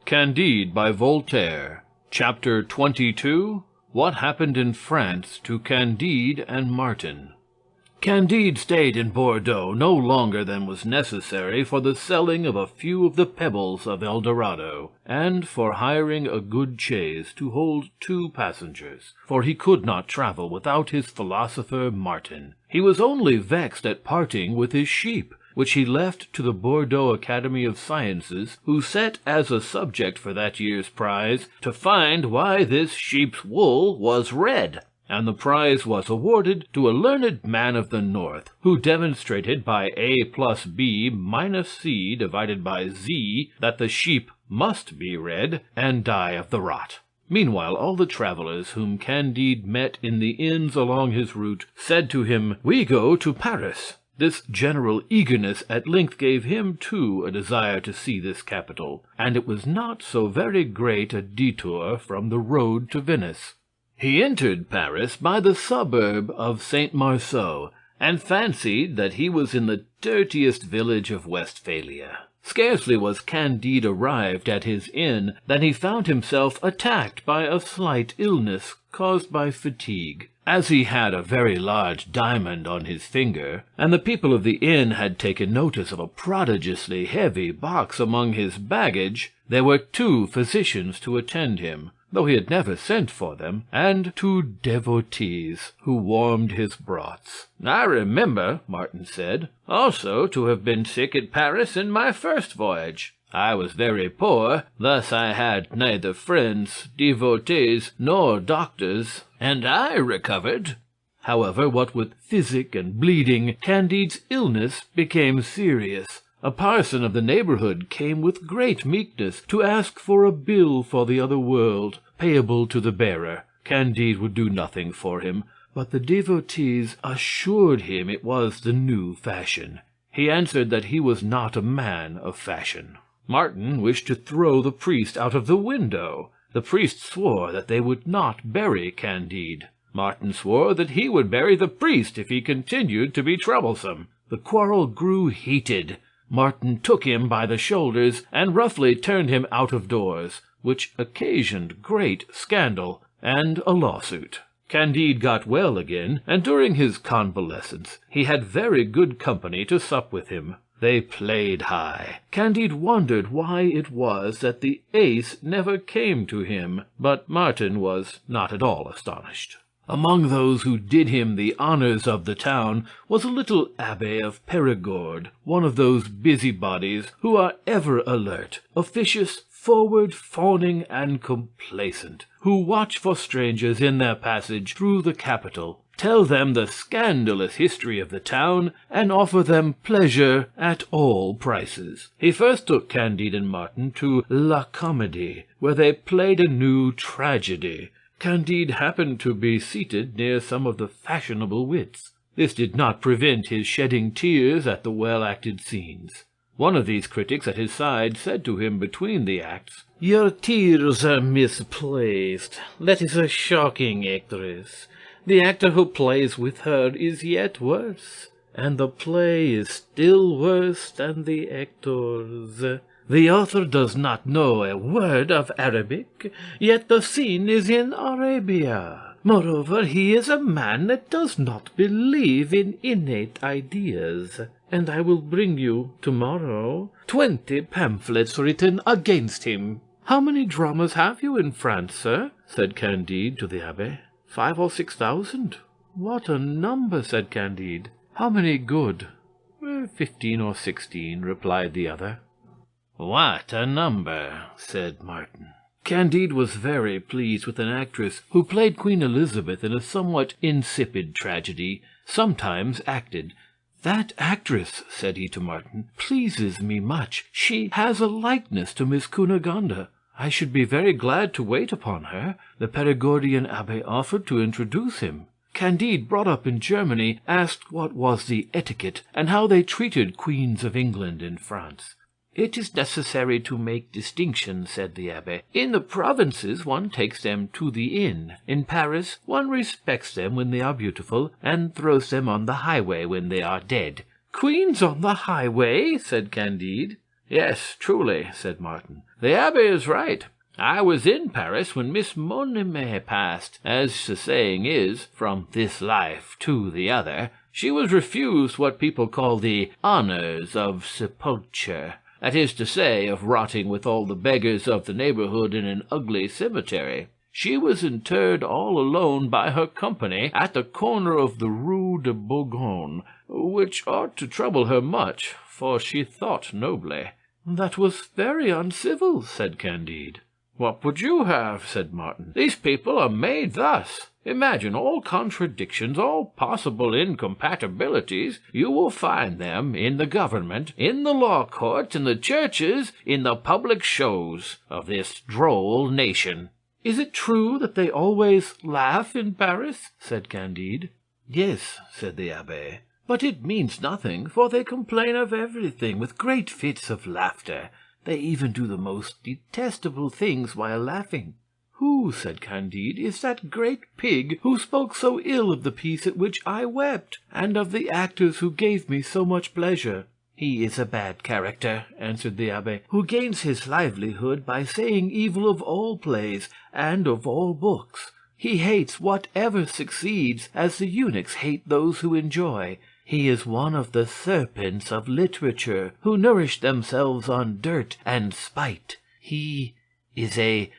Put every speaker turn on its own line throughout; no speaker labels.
Candide by Voltaire. Chapter 22. What happened in France to Candide and Martin. Candide stayed in Bordeaux no longer than was necessary for the selling of a few of the pebbles of Eldorado, and for hiring a good chaise to hold 2 passengers, for he could not travel without his philosopher Martin. He was only vexed at parting with his sheep, which he left to the Bordeaux Academy of Sciences, who set as a subject for that year's prize to find why this sheep's wool was red. And the prize was awarded to a learned man of the North, who demonstrated by A plus B minus C divided by Z that the sheep must be red and die of the rot. Meanwhile, all the travelers whom Candide met in the inns along his route said to him, "We go to Paris." This general eagerness at length gave him, too, a desire to see this capital, and it was not so very great a detour from the road to Venice. He entered Paris by the suburb of Saint-Marceau, and fancied that he was in the dirtiest village of Westphalia. Scarcely was Candide arrived at his inn than he found himself attacked by a slight illness caused by fatigue. As he had a very large diamond on his finger, and the people of the inn had taken notice of a prodigiously heavy box among his baggage, there were 2 physicians to attend him, though he had never sent for them, and 2 devotees, who warmed his broths. "I remember," Martin said, "also to have been sick at Paris in my first voyage. I was very poor, thus I had neither friends, devotees, nor doctors, and I recovered." However, what with physic and bleeding, Candide's illness became serious. A parson of the neighborhood came with great meekness to ask for a bill for the other world, payable to the bearer. Candide would do nothing for him, but the devotees assured him it was the new fashion. He answered that he was not a man of fashion. Martin wished to throw the priest out of the window. The priest swore that they would not bury Candide. Martin swore that he would bury the priest if he continued to be troublesome. The quarrel grew heated. Martin took him by the shoulders and roughly turned him out of doors, which occasioned great scandal and a lawsuit. Candide got well again, and during his convalescence he had very good company to sup with him. They played high. Candide wondered why it was that the ace never came to him, but Martin was not at all astonished. Among those who did him the honors of the town was a little abbé of Perigord, one of those busybodies who are ever alert, officious, forward, fawning, and complacent, who watch for strangers in their passage through the capital, tell them the scandalous history of the town, and offer them pleasure at all prices. He first took Candide and Martin to La Comédie, where they played a new tragedy. Candide happened to be seated near some of the fashionable wits. This did not prevent his shedding tears at the well-acted scenes. One of these critics at his side said to him between the acts, "Your tears are misplaced. That is a shocking actress. The actor who plays with her is yet worse, and the play is still worse than the actors. The author does not know a word of Arabic, yet the scene is in Arabia. Moreover, he is a man that does not believe in innate ideas, and I will bring you, tomorrow, 20 pamphlets written against him." "How many dramas have you in France, sir?" said Candide to the Abbé. 5 or 6,000. "What a number," said Candide. "How many good?" 15 or 16, replied the other. "What a number," said Martin. Candide was very pleased with an actress who played Queen Elizabeth in a somewhat insipid tragedy, sometimes acted. "That actress," said he to Martin, "pleases me much. She has a likeness to Miss Cunegonde. I should be very glad to wait upon her." The Perigordian abbé offered to introduce him. Candide, brought up in Germany, asked what was the etiquette, and how they treated queens of England in France. "It is necessary to make distinction," said the abbé. "In the provinces one takes them to the inn. In Paris one respects them when they are beautiful, and throws them on the highway when they are dead." "Queens on the highway?" said Candide. "Yes, truly," said Martin. "The Abbé is right. I was in Paris when Miss Monime passed, as the saying is, from this life to the other. She was refused what people call the honors of sepulture. That is to say, of rotting with all the beggars of the neighborhood in an ugly cemetery. She was interred all alone by her company at the corner of the Rue de Bourgogne, which ought to trouble her much, for she thought nobly." "That was very uncivil," said Candide. "What would you have?" said Martin. "These people are made thus. Imagine all contradictions, all possible incompatibilities. You will find them in the government, in the law courts, in the churches, in the public shows of this droll nation." "Is it true that they always laugh in Paris?" said Candide. "Yes," said the Abbé, "but it means nothing, for they complain of everything with great fits of laughter. They even do the most detestable things while laughing." "Who," said Candide, "is that great pig who spoke so ill of the piece at which I wept, and of the actors who gave me so much pleasure?" "He is a bad character," answered the Abbé, "who gains his livelihood by saying evil of all plays and of all books. He hates whatever succeeds, as the eunuchs hate those who enjoy. He is one of the serpents of literature, who nourish themselves on dirt and spite. He is a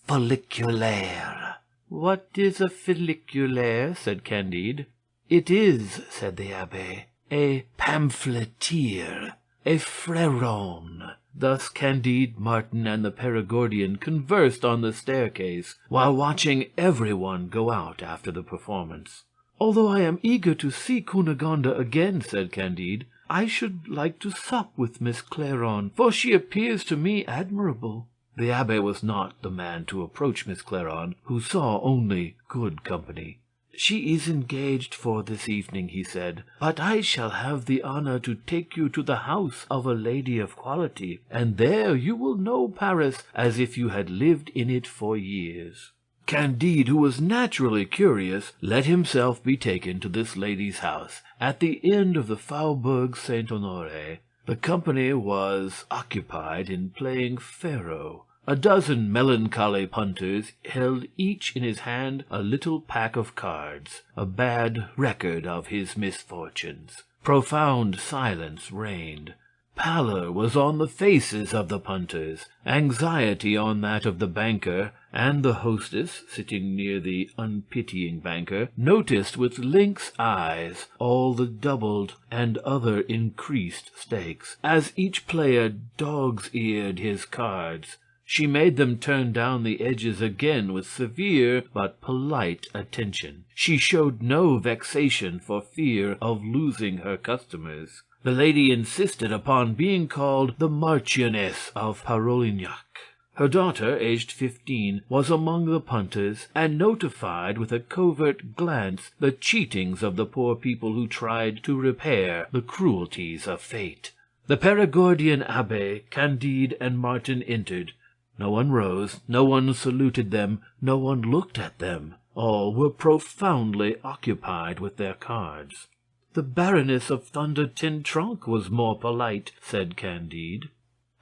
folliculaire." "What is a folliculaire?" said Candide. "It is," said the Abbé, "a pamphleteer, a fréron." Thus Candide, Martin, and the Perigordian conversed on the staircase, while watching everyone go out after the performance. "Although I am eager to see Cunegonde again," said Candide, "I should like to sup with Miss Clairon, for she appears to me admirable." The Abbé was not the man to approach Miss Clairon, who saw only good company. "She is engaged for this evening," he said, "but I shall have the honor to take you to the house of a lady of quality, and there you will know Paris as if you had lived in it for years." Candide, who was naturally curious, let himself be taken to this lady's house, at the end of the Faubourg Saint-Honoré. The company was occupied in playing faro. A dozen melancholy punters held each in his hand a little pack of cards, a bad record of his misfortunes. Profound silence reigned. Pallor was on the faces of the punters, anxiety on that of the banker, and the hostess, sitting near the unpitying banker, noticed with lynx eyes all the doubled and other increased stakes, as each player dog's-eared his cards. She made them turn down the edges again with severe but polite attention. She showed no vexation for fear of losing her customers. The lady insisted upon being called the Marchioness of Parolignac. Her daughter, aged 15, was among the punters, and notified with a covert glance the cheatings of the poor people who tried to repair the cruelties of fate. The Perigordian Abbé, Candide, and Martin entered. No one rose, no one saluted them, no one looked at them. All were profoundly occupied with their cards. "The Baroness of Thunder-Ten-Tronckh was more polite," said Candide.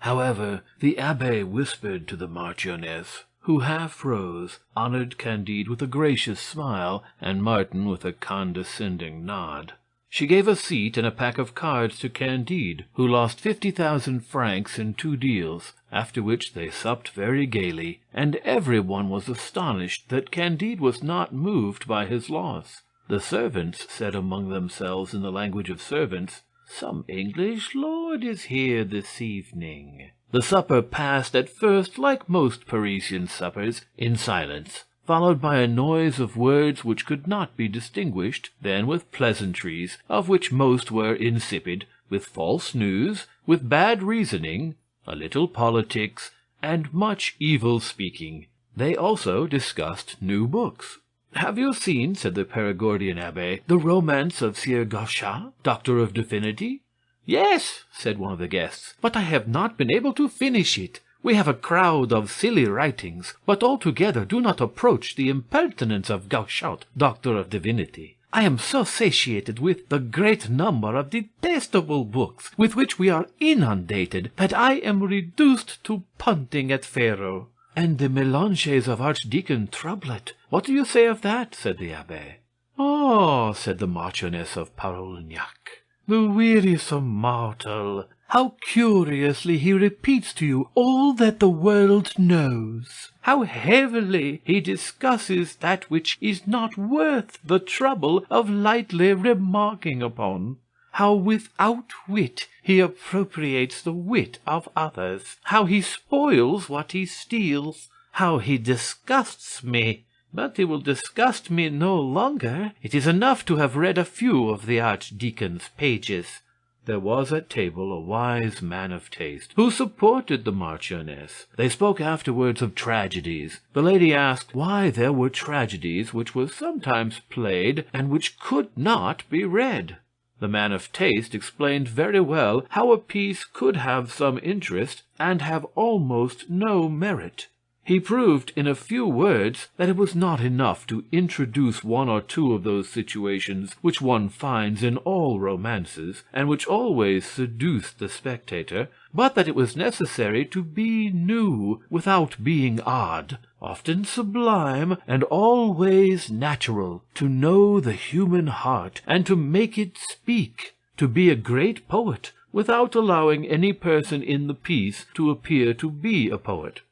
However, the Abbé whispered to the Marchioness, who half rose, honored Candide with a gracious smile, and Martin with a condescending nod. She gave a seat and a pack of cards to Candide, who lost 50,000 francs in 2 deals, after which they supped very gaily, and every one was astonished that Candide was not moved by his loss. The servants said among themselves in the language of servants, "Some English lord is here this evening." The supper passed at first, like most Parisian suppers, in silence, followed by a noise of words which could not be distinguished, then with pleasantries, of which most were insipid, with false news, with bad reasoning, a little politics, and much evil speaking. They also discussed new books. "Have you seen," said the Perigordian Abbé, "the romance of Sieur Gauchat, Doctor of Divinity?" "Yes," said one of the guests, "but I have not been able to finish it. We have a crowd of silly writings, but altogether do not approach the impertinence of Gauchat, Doctor of Divinity. I am so satiated with the great number of detestable books with which we are inundated that I am reduced to punting at faro. And the mélanges of Archdeacon Trublet, what do you say of that? Said the Abbé. Oh, said the Marchioness of Parolignac, the wearisome mortal! How curiously he repeats to you all that the world knows! How heavily he discusses that which is not worth the trouble of lightly remarking upon! How without wit he appropriates the wit of others! How he spoils what he steals! How he disgusts me! But he will disgust me no longer. It is enough to have read a few of the Archdeacon's pages. There was at table a wise man of taste, who supported the Marchioness. They spoke afterwards of tragedies. The lady asked why there were tragedies which were sometimes played, and which could not be read. The man of taste explained very well how a piece could have some interest, and have almost no merit. He proved in a few words that it was not enough to introduce one or two of those situations which one finds in all romances, and which always seduce the spectator, but that it was necessary to be new without being odd, often sublime, and always natural, to know the human heart, and to make it speak, to be a great poet, without allowing any person in the piece to appear to be a poet.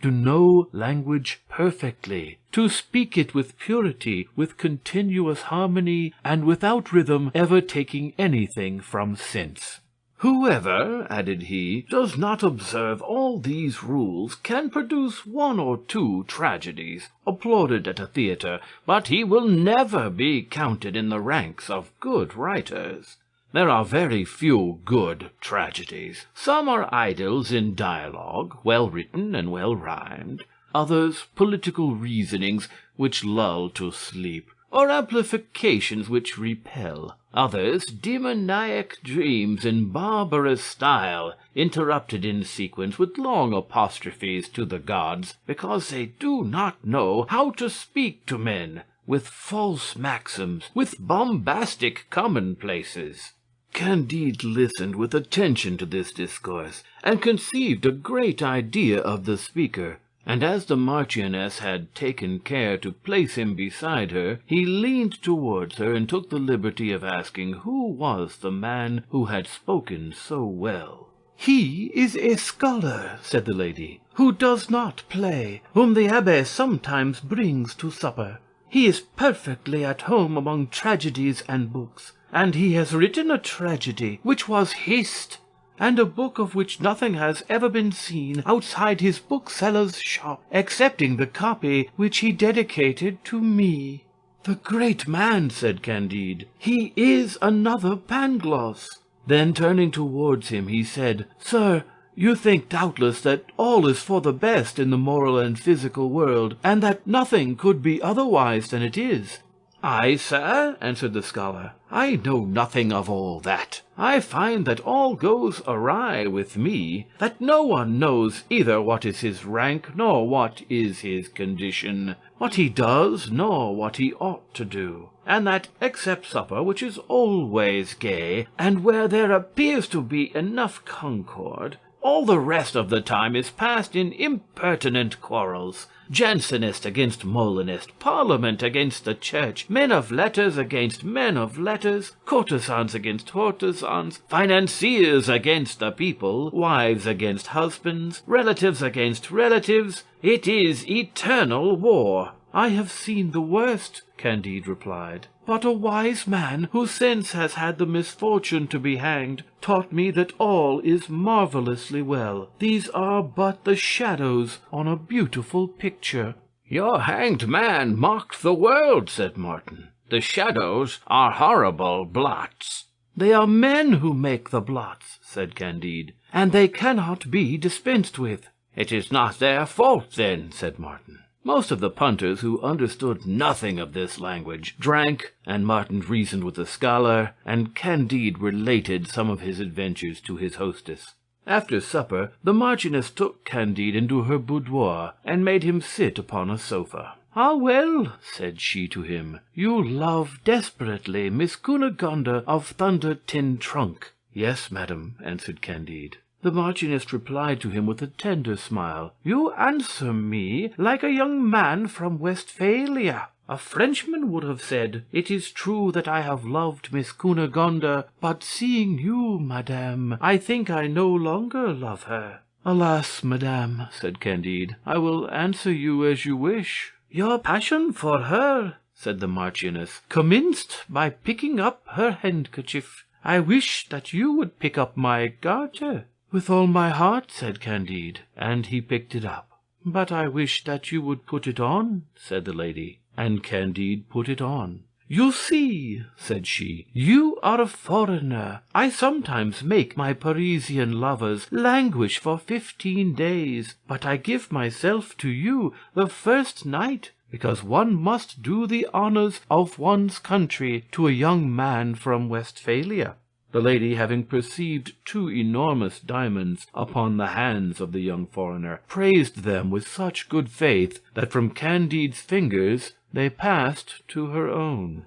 To know language perfectly, to speak it with purity, with continuous harmony, and without rhythm ever taking anything from sense. Whoever, added he, does not observe all these rules can produce one or two tragedies, applauded at a theatre, but he will never be counted in the ranks of good writers. There are very few good tragedies. Some are idyls in dialogue, well written and well rhymed; others political reasonings which lull to sleep, or amplifications which repel; others demoniac dreams in barbarous style, interrupted in sequence with long apostrophes to the gods, because they do not know how to speak to men, with false maxims, with bombastic commonplaces. Candide listened with attention to this discourse, and conceived a great idea of the speaker, and as the Marchioness had taken care to place him beside her, he leaned towards her and took the liberty of asking who was the man who had spoken so well. "He is a scholar," said the lady, "who does not play, whom the Abbé sometimes brings to supper. He is perfectly at home among tragedies and books, and he has written a tragedy which was hissed, and a book of which nothing has ever been seen outside his bookseller's shop, excepting the copy which he dedicated to me." "The great man," said Candide, "he is another Pangloss." Then turning towards him, he said, "Sir, you think doubtless that all is for the best in the moral and physical world, and that nothing could be otherwise than it is." "Aye, sir," answered the scholar, "I know nothing of all that. I find that all goes awry with me, that no one knows either what is his rank, nor what is his condition, what he does, nor what he ought to do, and that, except supper, which is always gay, and where there appears to be enough concord, all the rest of the time is passed in impertinent quarrels. Jansenist against Molinist, Parliament against the Church, men of letters against men of letters, courtesans against courtesans, financiers against the people, wives against husbands, relatives against relatives. It is eternal war." "I have seen the worst," Candide replied. "But a wise man, who since has had the misfortune to be hanged, taught me that all is marvellously well. These are but the shadows on a beautiful picture." "Your hanged man mocked the world," said Martin. "The shadows are horrible blots." "They are men who make the blots," said Candide, "and they cannot be dispensed with." "It is not their fault, then," said Martin. Most of the punters, who understood nothing of this language, drank, and Martin reasoned with the scholar, and Candide related some of his adventures to his hostess. After supper, the Marchioness took Candide into her boudoir, and made him sit upon a sofa. "Ah, well," said she to him, "you love desperately Miss Cunegonde of Thunder Tin Trunk." "Yes, madam," answered Candide. The Marchioness replied to him with a tender smile, "You answer me like a young man from Westphalia. A Frenchman would have said, 'It is true that I have loved Miss Cunegonde, but seeing you, madame, I think I no longer love her.'" "Alas, madame," said Candide, "I will answer you as you wish." "Your passion for her," said the Marchioness, "commenced by picking up her handkerchief. I wish that you would pick up my garter." "With all my heart," said Candide, and he picked it up. "But I wish that you would put it on," said the lady, and Candide put it on. "You see," said she, "you are a foreigner. I sometimes make my Parisian lovers languish for 15 days, but I give myself to you the first night, because one must do the honors of one's country to a young man from Westphalia." The lady, having perceived 2 enormous diamonds upon the hands of the young foreigner, praised them with such good faith that from Candide's fingers they passed to her own.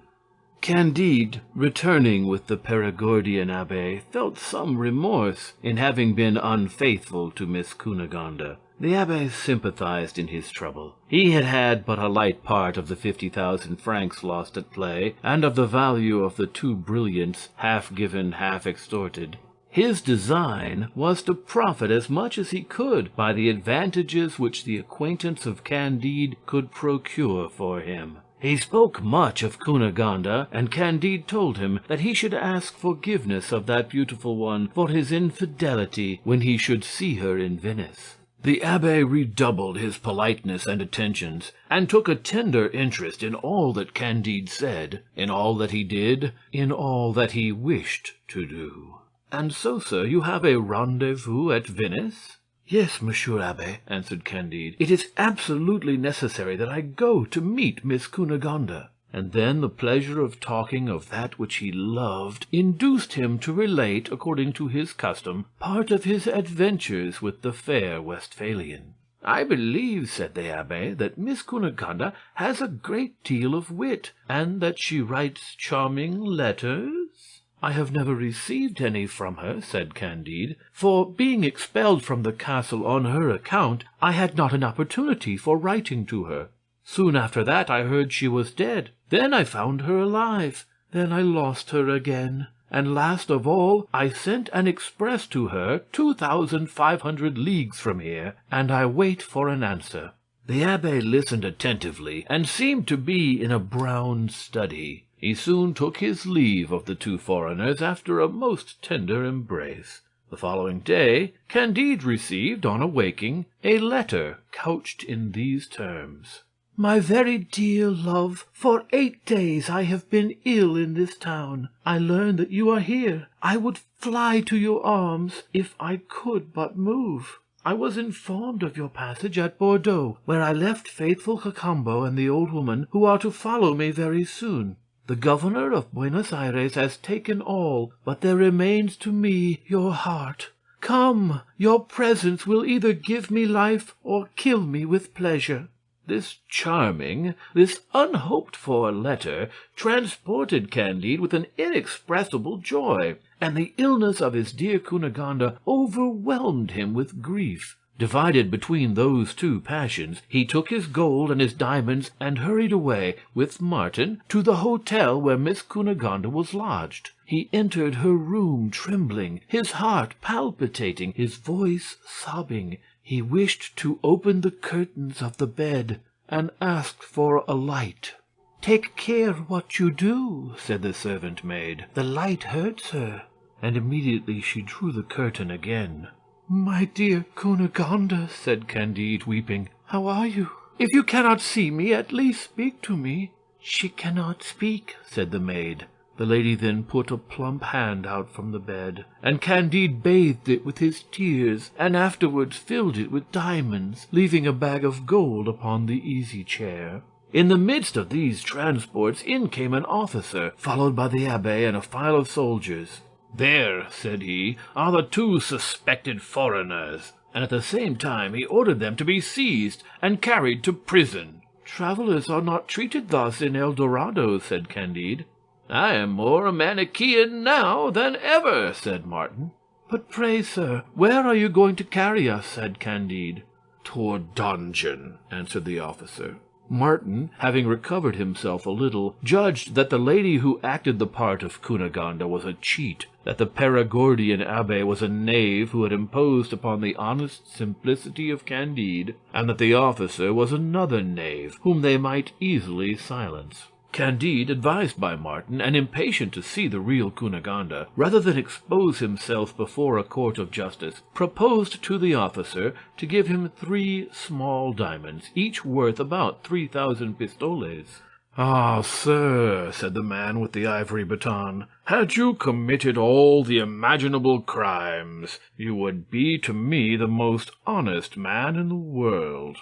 Candide, returning with the Perigordian Abbé, felt some remorse in having been unfaithful to Miss Cunegonde. The Abbé sympathized in his trouble. He had had but a light part of the 50,000 francs lost at play, and of the value of the 2 brilliants, half given, half extorted. His design was to profit as much as he could by the advantages which the acquaintance of Candide could procure for him. He spoke much of Cunegonde, and Candide told him that he should ask forgiveness of that beautiful one for his infidelity when he should see her in Venice. The Abbé redoubled his politeness and attentions, and took a tender interest in all that Candide said, in all that he did, in all that he wished to do. "And so, sir, you have a rendezvous at Venice?" "Yes, Monsieur Abbé," answered Candide. "It is absolutely necessary that I go to meet Miss Cunegonde." And then the pleasure of talking of that which he loved induced him to relate, according to his custom, part of his adventures with the fair Westphalian. "I believe," said the Abbé, "that Miss Cunegonde has a great deal of wit, and that she writes charming letters?" "I have never received any from her," said Candide, "for, being expelled from the castle on her account, I had not an opportunity for writing to her. Soon after that I heard she was dead. Then I found her alive. Then I lost her again. And last of all, I sent an express to her 2,500 leagues from here, and I wait for an answer." The Abbé listened attentively, and seemed to be in a brown study. He soon took his leave of the 2 foreigners after a most tender embrace. The following day Candide received, on awaking, a letter couched in these terms: "My very dear love, for 8 days I have been ill in this town. I learn that you are here. I would fly to your arms if I could but move. I was informed of your passage at Bordeaux, where I left faithful Cacambo and the old woman, who are to follow me very soon. The governor of Buenos Aires has taken all, but there remains to me your heart. Come, your presence will either give me life or kill me with pleasure." This charming, this unhoped-for letter transported Candide with an inexpressible joy, and the illness of his dear Cunegonde overwhelmed him with grief. Divided between those 2 passions, he took his gold and his diamonds and hurried away, with Martin, to the hotel where Miss Cunegonde was lodged. He entered her room trembling, his heart palpitating, his voice sobbing. He wished to open the curtains of the bed, and asked for a light. "Take care what you do," said the servant maid. "The light hurts her." And immediately she drew the curtain again. "My dear Cunegonde," said Candide, weeping, "how are you? If you cannot see me, at least speak to me." "She cannot speak," said the maid. The lady then put a plump hand out from the bed, and Candide bathed it with his tears, and afterwards filled it with diamonds, leaving a bag of gold upon the easy-chair. In the midst of these transports in came an officer, followed by the Abbé and a file of soldiers. "There," said he, "are the 2 suspected foreigners," and at the same time he ordered them to be seized and carried to prison. "Travelers are not treated thus in Eldorado," said Candide. "I am more a Manichean now than ever," said Martin. "But pray, sir, where are you going to carry us?" said Candide. "To a dungeon," answered the officer. Martin, having recovered himself a little, judged that the lady who acted the part of Cunegonde was a cheat, that the Perigordian Abbé was a knave who had imposed upon the honest simplicity of Candide, and that the officer was another knave whom they might easily silence. Candide, advised by Martin, and impatient to see the real Cunegonde, rather than expose himself before a court of justice, proposed to the officer to give him 3 small diamonds, each worth about 3,000 pistoles. "Ah, sir," said the man with the ivory baton, "had you committed all the imaginable crimes, you would be to me the most honest man in the world.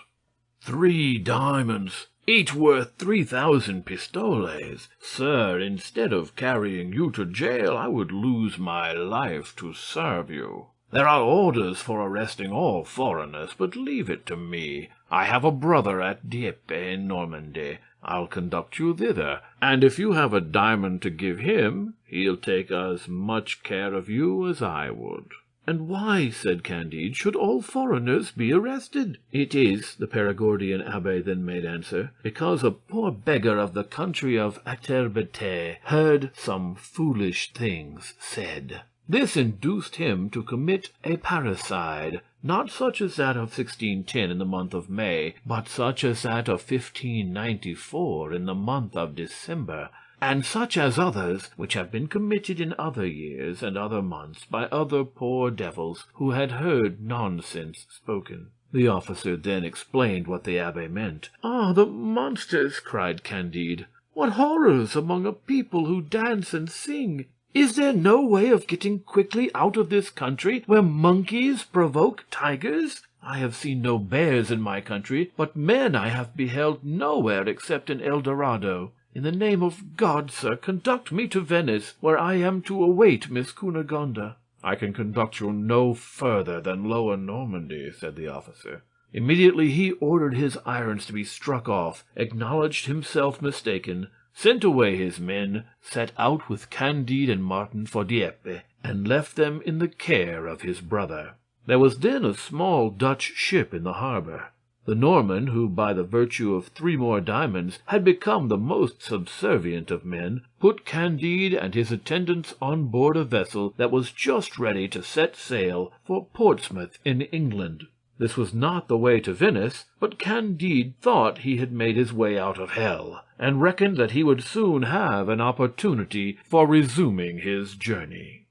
3 diamonds! Each worth 3,000 pistoles. Sir, instead of carrying you to jail, I would lose my life to serve you. There are orders for arresting all foreigners, but leave it to me. I have a brother at Dieppe in Normandy. I'll conduct you thither, and if you have a diamond to give him, he'll take as much care of you as I would." "And why," said Candide, "should all foreigners be arrested?" "It is," the Perigordian Abbé then made answer, "because a poor beggar of the country of Aterbete heard some foolish things said. This induced him to commit a parricide, not such as that of 1610 in the month of May, but such as that of 1594 in the month of December, and such as others which have been committed in other years and other months by other poor devils who had heard nonsense spoken." The officer then explained what the Abbé meant. "Ah, the monsters!" cried Candide. "What horrors among a people who dance and sing! Is there no way of getting quickly out of this country where monkeys provoke tigers? I have seen no bears in my country, but men I have beheld nowhere except in Eldorado. In the name of God, sir, conduct me to Venice, where I am to await Miss Cunegonde." "I can conduct you no further than Lower Normandy," said the officer. Immediately he ordered his irons to be struck off, acknowledged himself mistaken, sent away his men, set out with Candide and Martin for Dieppe, and left them in the care of his brother. There was then a small Dutch ship in the harbor. The Norman, who by the virtue of 3 more diamonds had become the most subservient of men, put Candide and his attendants on board a vessel that was just ready to set sail for Portsmouth in England. This was not the way to Venice, but Candide thought he had made his way out of hell, and reckoned that he would soon have an opportunity for resuming his journey.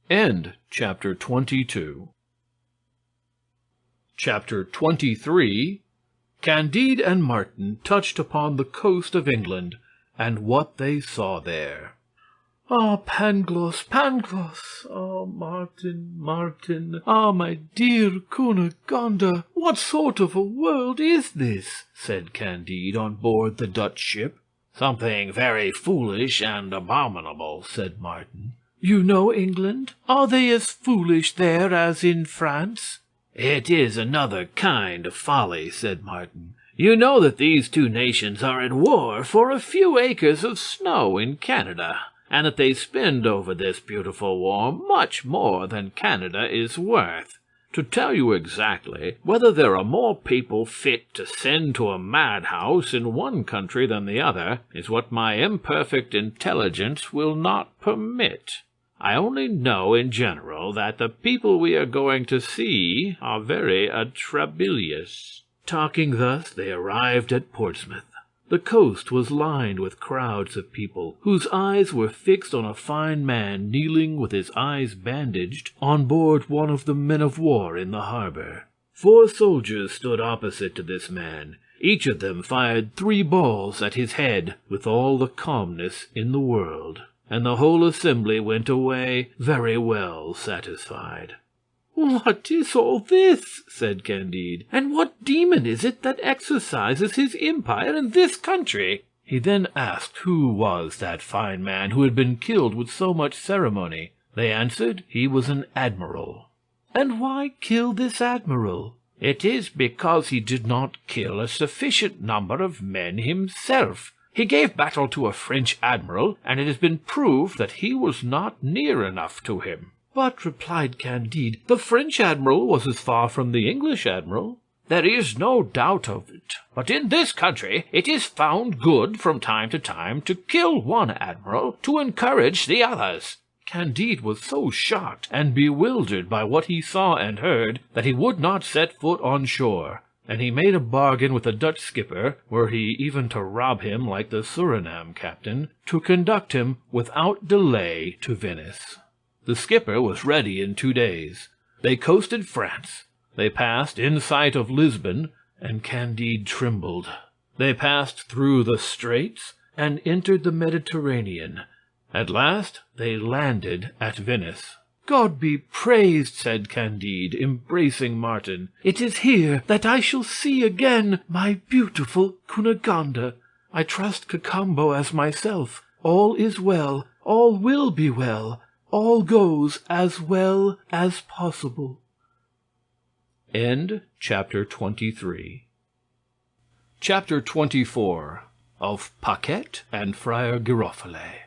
End chapter 22. Chapter 23. Candide and Martin touched upon the coast of England, and what they saw there. "Ah, Pangloss, Pangloss! Ah, Martin, Martin! Ah, my dear Cunegonde! What sort of a world is this?" said Candide on board the Dutch ship. "Something very foolish and abominable," said Martin. "You know England? Are they as foolish there as in France?" "It is another kind of folly," said Martin. "You know that these 2 nations are at war for a few acres of snow in Canada, and that they spend over this beautiful war much more than Canada is worth. To tell you exactly, whether there are more people fit to send to a madhouse in one country than the other is what my imperfect intelligence will not permit. I only know in general that the people we are going to see are very atrabilious." Talking thus, they arrived at Portsmouth. The coast was lined with crowds of people, whose eyes were fixed on a fine man kneeling with his eyes bandaged on board one of the men of war in the harbor. 4 soldiers stood opposite to this man. Each of them fired 3 balls at his head with all the calmness in the world, and the whole assembly went away very well satisfied. "What is all this?" said Candide, "and what demon is it that exercises his empire in this country?" He then asked who was that fine man who had been killed with so much ceremony. They answered he was an admiral. "And why kill this admiral?" "It is because he did not kill a sufficient number of men himself. He gave battle to a French admiral, and it has been proved that he was not near enough to him." "But," replied Candide, "the French admiral was as far from the English admiral." "There is no doubt of it. But in this country it is found good from time to time to kill one admiral to encourage the others." Candide was so shocked and bewildered by what he saw and heard that he would not set foot on shore, and he made a bargain with the Dutch skipper, were he even to rob him like the Surinam captain, to conduct him without delay to Venice. The skipper was ready in 2 days. They coasted France. They passed in sight of Lisbon, and Candide trembled. They passed through the straits and entered the Mediterranean. At last they landed at Venice. "God be praised," said Candide, embracing Martin. "It is here that I shall see again my beautiful Cunegonde. I trust Cacambo as myself. All is well, all will be well, all goes as well as possible." End chapter 23. Chapter 24. Of Paquette and Friar Giroflee.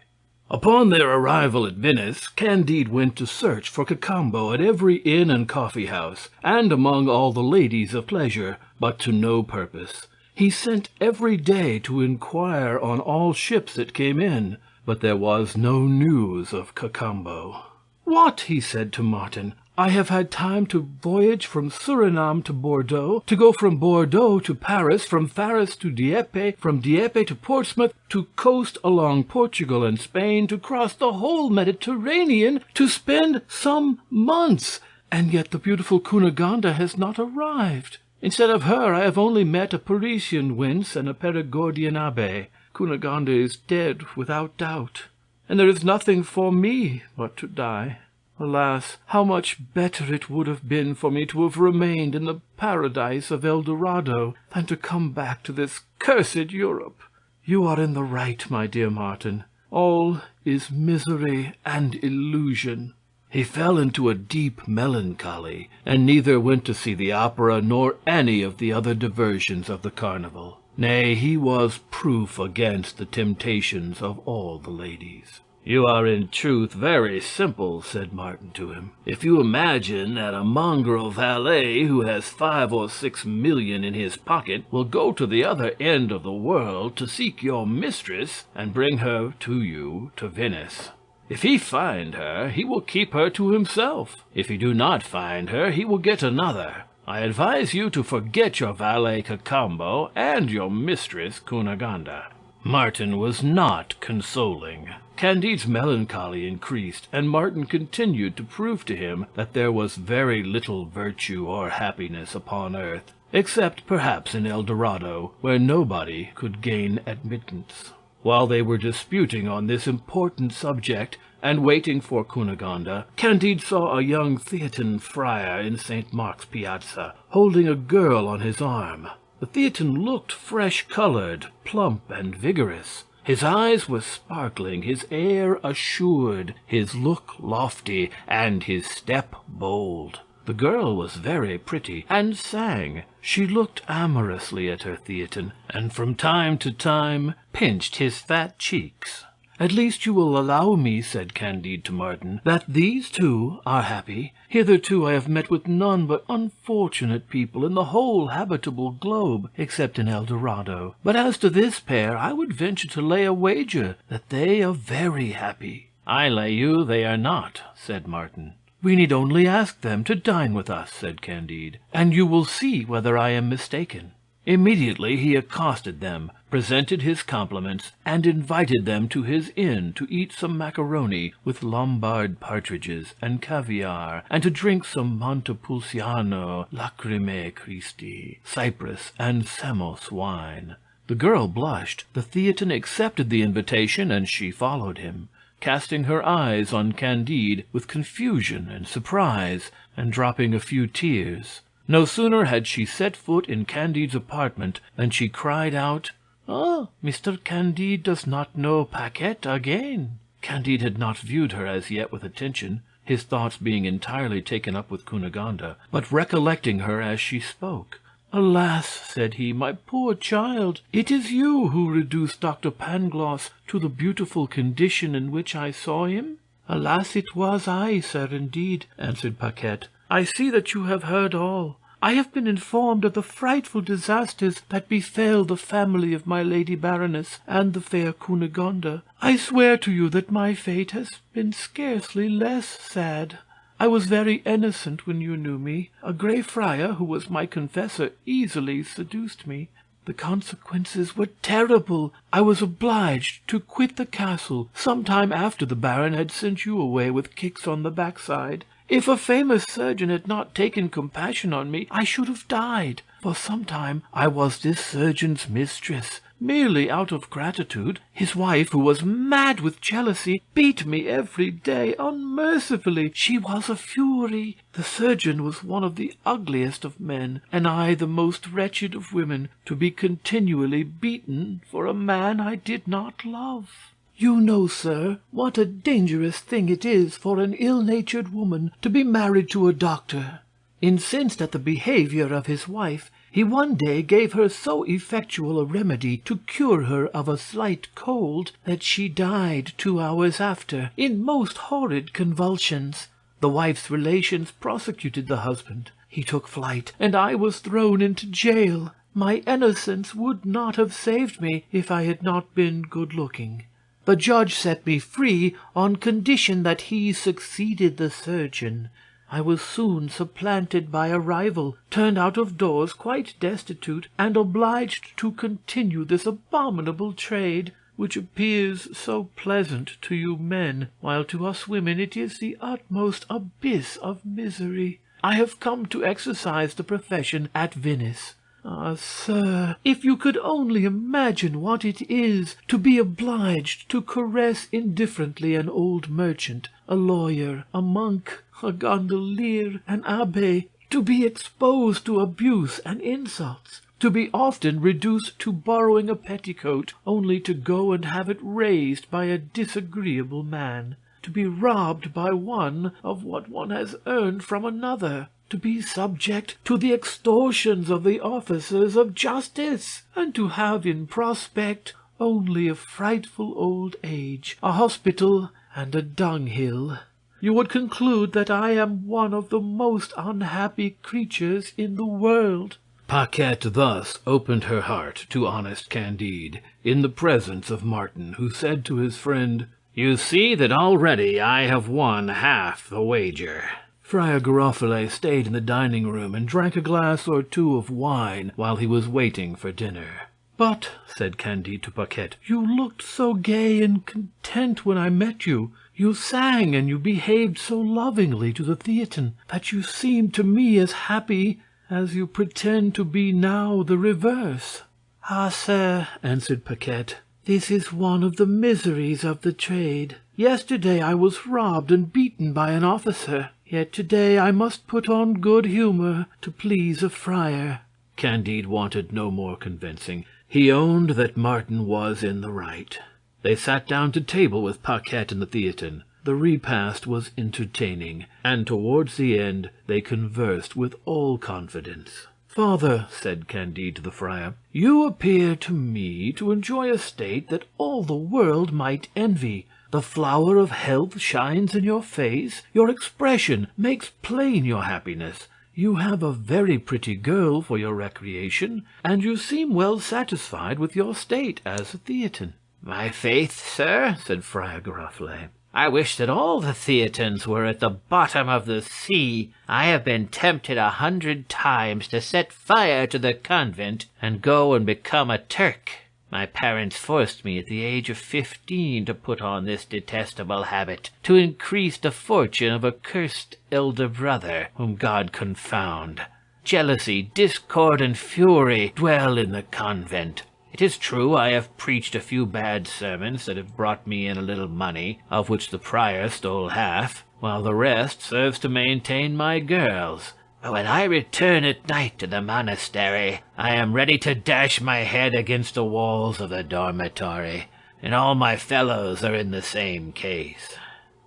Upon their arrival at Venice, Candide went to search for Cacambo at every inn and coffee-house, and among all the ladies of pleasure, but to no purpose. He sent every day to inquire on all ships that came in, but there was no news of Cacambo. "What!" he said to Martin, "I have had time to voyage from Surinam to Bordeaux, to go from Bordeaux to Paris, from Paris to Dieppe, from Dieppe to Portsmouth, to coast along Portugal and Spain, to cross the whole Mediterranean, to spend some months, and yet the beautiful Cunegonde has not arrived. Instead of her, I have only met a Parisian wench and a Perigordian abbé. Cunegonde is dead without doubt, and there is nothing for me but to die. Alas, how much better it would have been for me to have remained in the paradise of Eldorado than to come back to this cursed Europe. You are in the right, my dear Martin. All is misery and illusion." He fell into a deep melancholy, and neither went to see the opera nor any of the other diversions of the carnival. Nay, he was proof against the temptations of all the ladies. "You are in truth very simple," said Martin to him, "if you imagine that a mongrel valet who has 5 or 6 million in his pocket will go to the other end of the world to seek your mistress and bring her to you to Venice. If he find her, he will keep her to himself. If he do not find her, he will get another. I advise you to forget your valet Cacambo and your mistress Cunegonde." Martin was not consoling. Candide's melancholy increased, and Martin continued to prove to him that there was very little virtue or happiness upon earth, except perhaps in Eldorado, where nobody could gain admittance. While they were disputing on this important subject, and waiting for Cunegonde, Candide saw a young Theatin friar in St. Mark's Piazza, holding a girl on his arm. The Theatin looked fresh-colored, plump, and vigorous. His eyes were sparkling, his air assured, his look lofty, and his step bold. The girl was very pretty, and sang. She looked amorously at her Theatin, and from time to time pinched his fat cheeks. "At least you will allow me," said Candide to Martin, "that these two are happy. Hitherto I have met with none but unfortunate people in the whole habitable globe, except in Eldorado. But as to this pair, I would venture to lay a wager that they are very happy." "I lay you they are not," said Martin. "We need only ask them to dine with us," said Candide, "and you will see whether I am mistaken." Immediately he accosted them, presented his compliments, and invited them to his inn to eat some macaroni with Lombard partridges and caviar, and to drink some Montepulciano, Lacrimae Christi, Cyprus, and Samos wine. The girl blushed. The Theatin accepted the invitation, and she followed him, casting her eyes on Candide with confusion and surprise, and dropping a few tears. No sooner had she set foot in Candide's apartment than she cried out, "Ah, Mr. Candide does not know Paquette again." Candide had not viewed her as yet with attention. his thoughts being entirely taken up with Cunegonde, but recollecting her as she spoke. "Alas," said he, "my poor child, it is you who reduced Dr. Pangloss to the beautiful condition in which I saw him?" "Alas, it was I, sir, indeed," answered Paquette. "I see that you have heard all. I have been informed of the frightful disasters that befell the family of my Lady Baroness and the fair Cunegonde. I swear to you that my fate has been scarcely less sad. I was very innocent when you knew me. A Grey Friar, who was my confessor, easily seduced me. The consequences were terrible. I was obliged to quit the castle some time after the Baron had sent you away with kicks on the backside. If a famous surgeon had not taken compassion on me, I should have died. For some time I was this surgeon's mistress. Merely out of gratitude, his wife, who was mad with jealousy, beat me every day unmercifully. She was a fury. The surgeon was one of the ugliest of men, and I the most wretched of women, to be continually beaten for a man I did not love. You know, sir, what a dangerous thing it is for an ill-natured woman to be married to a doctor. Incensed at the behavior of his wife, he one day gave her so effectual a remedy to cure her of a slight cold that she died 2 hours after, in most horrid convulsions. The wife's relations prosecuted the husband. He took flight, and I was thrown into jail. My innocence would not have saved me if I had not been good-looking. The judge set me free on condition that he succeeded the surgeon. I was soon supplanted by a rival, turned out of doors quite destitute, and obliged to continue this abominable trade, which appears so pleasant to you men, while to us women it is the utmost abyss of misery. I have come to exercise the profession at Venice. Ah, sir, if you could only imagine what it is to be obliged to caress indifferently an old merchant, a lawyer, a monk, a gondolier, an abbé, to be exposed to abuse and insults, to be often reduced to borrowing a petticoat only to go and have it raised by a disagreeable man, to be robbed by one of what one has earned from another, to be subject to the extortions of the officers of justice, and to have in prospect only a frightful old age, a hospital, and a dunghill. You would conclude that I am one of the most unhappy creatures in the world." Paquette thus opened her heart to honest Candide, in the presence of Martin, who said to his friend, "You see that already I have won half the wager." Friar Giroflee stayed in the dining-room and drank a glass or two of wine while he was waiting for dinner. "But," said Candide to Paquette, "you looked so gay and content when I met you. You sang and you behaved so lovingly to the Theatin that you seemed to me as happy as you pretend to be now the reverse." "Ah, sir," answered Paquette, "this is one of the miseries of the trade. Yesterday I was robbed and beaten by an officer. Yet today I must put on good humor to please a friar." Candide wanted no more convincing. He owned that Martin was in the right. They sat down to table with Paquette and the Theatin. The repast was entertaining, and towards the end they conversed with all confidence. "Father," said Candide to the friar, "you appear to me to enjoy a state that all the world might envy. The flower of health shines in your face, your expression makes plain your happiness. You have a very pretty girl for your recreation, and you seem well satisfied with your state as a Theatin." "My faith, sir," said Friar Giroflee, "I wish that all the Theatins were at the bottom of the sea. I have been tempted 100 times to set fire to the convent and go and become a Turk. My parents forced me at the age of 15 to put on this detestable habit, to increase the fortune of a cursed elder brother, whom God confound. Jealousy, discord, and fury dwell in the convent. It is true I have preached a few bad sermons that have brought me in a little money, of which the prior stole half, while the rest serves to maintain my girls. But when I return at night to the monastery, I am ready to dash my head against the walls of the dormitory, and all my fellows are in the same case.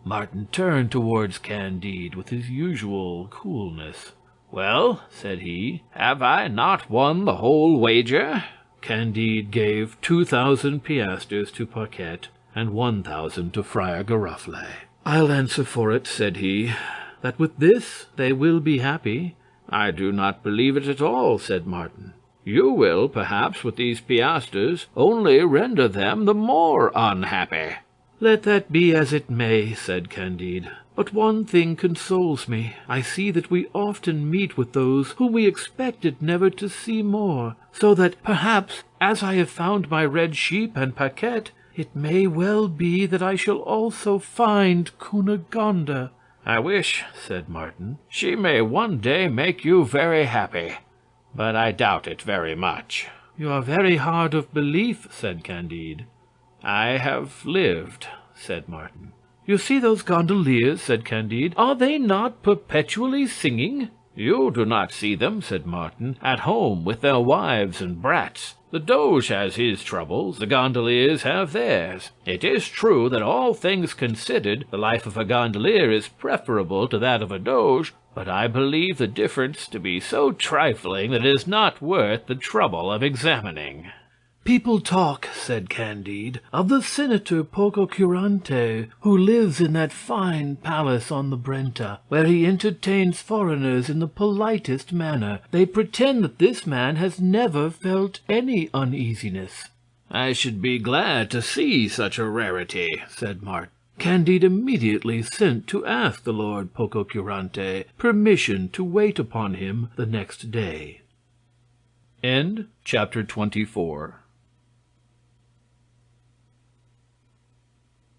Martin turned towards Candide with his usual coolness. "Well," said he, "have I not won the whole wager?" Candide gave 2,000 piastres to Paquette and 1,000 to Friar Giroflee. "I'll answer for it," said he, "that with this they will be happy." "I do not believe it at all," said Martin. "You will, perhaps, with these piastres, only render them the more unhappy." "Let that be as it may," said Candide. "But one thing consoles me. I see that we often meet with those whom we expected never to see more, so that perhaps, as I have found my red sheep and Paquette, it may well be that I shall also find Cunegonde." "I wish," said Martin, "she may one day make you very happy, but I doubt it very much." "You are very hard of belief," said Candide. "I have lived," said Martin. "You see those gondoliers," said Candide. "Are they not perpetually singing?" "You do not see them," said Martin, "at home with their wives and brats. The Doge has his troubles, the gondoliers have theirs. It is true that, all things considered, the life of a gondolier is preferable to that of a Doge, but I believe the difference to be so trifling that it is not worth the trouble of examining." "People talk," said Candide, "of the Senator Pococurante, who lives in that fine palace on the Brenta, where he entertains foreigners in the politest manner. They pretend that this man has never felt any uneasiness." "I should be glad to see such a rarity," said Martin. Candide immediately sent to ask the Lord Pococurante permission to wait upon him the next day. Chapter 24